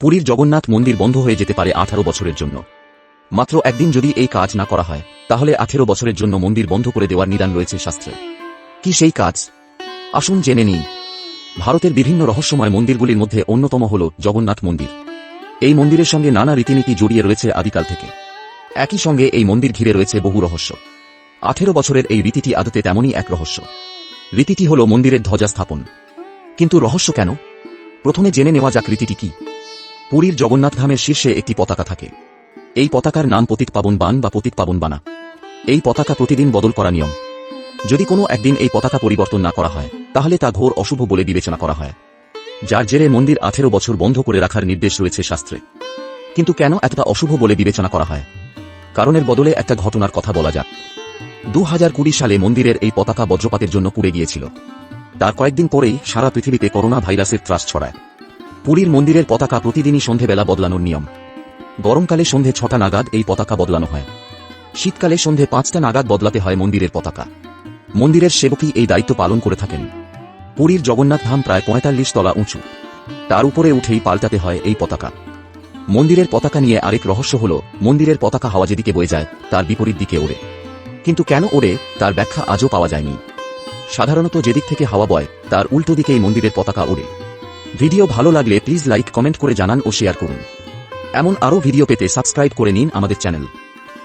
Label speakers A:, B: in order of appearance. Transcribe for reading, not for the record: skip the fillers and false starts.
A: পুরীর জগন্নাথ মন্দির বন্ধ হয়ে যেতে পারে 18 বছরের জন্য। মাত্র একদিন যদি এই কাজ না করা হয় তাহলে 18 বছরের জন্য মন্দির বন্ধ করে দেওয়ার নিদান রয়েছে শাস্ত্রে। কি সেই কাজ? আসুন জেনে নিই। ভারতের বিভিন্ন রহস্যময় মন্দিরগুলির মধ্যে অন্যতম হল জগন্নাথ মন্দির। এই মন্দিরের সঙ্গে নানা রীতিনীতি জড়িয়ে রয়েছে আদিকাল থেকে। একই সঙ্গে এই মন্দির ঘিরে রয়েছে বহু রহস্য। 18 বছরের এই রীতিটি আদতে তেমনই এক রহস্য। রীতিটি হল মন্দিরের ধ্বজা স্থাপন। কিন্তু রহস্য কেন? প্রথমে জেনে নেওয়া যাক রীতিটি কি। পুরীর জগন্নাথ ধামের শীর্ষে একটি পতাকা থাকে। এই পতাকার নাম পতিত পাবন বান বা পতিত পাবন বানা। এই পতাকা প্রতিদিন বদল করা নিয়ম। যদি কোনো একদিন এই পতাকা পরিবর্তন না করা হয় তাহলে তা ঘোর অশুভ বলে বিবেচনা করা হয়, যার জেরে মন্দির 18 বছর বন্ধ করে রাখার নির্দেশ রয়েছে শাস্ত্রে। কিন্তু কেন এতটা অশুভ বলে বিবেচনা করা হয়? কারণের বদলে একটা ঘটনার কথা বলা যাক। 2020 সালে মন্দিরের এই পতাকা বজ্রপাতের জন্য পুড়ে গিয়েছিল। তার কয়েকদিন পরেই সারা পৃথিবীতে করোনা ভাইরাসের ত্রাস ছড়ায়। পুরীর মন্দিরের পতাকা প্রতিদিনই সন্ধেবেলা বদলানোর নিয়ম। গরমকালে সন্ধে 6টা নাগাদ এই পতাকা বদলানো হয়। শীতকালে সন্ধে 5টা নাগাদ বদলাতে হয় মন্দিরের পতাকা। মন্দিরের সেবকই এই দায়িত্ব পালন করে থাকেন। পুরীর জগন্নাথ ধাম প্রায় 45 তলা উঁচু। তার উপরে উঠেই পাল্টাতে হয় এই পতাকা। মন্দিরের পতাকা নিয়ে আরেক রহস্য হল মন্দিরের পতাকা হাওয়া যেদিকে বয়ে যায় তার বিপরীত দিকে ওড়ে। কিন্তু কেন ওড়ে তার ব্যাখ্যা আজও পাওয়া যায়নি। সাধারণত যেদিক থেকে হাওয়া বয় তার উল্টো দিকেই মন্দিরের পতাকা ওড়ে। ভিডিও ভালো লাগলে প্লিজ লাইক কমেন্ট করে জানান ও শেয়ার করুন। এমন আরও ভিডিও পেতে সাবস্ক্রাইব করে নিন আমাদের চ্যানেল।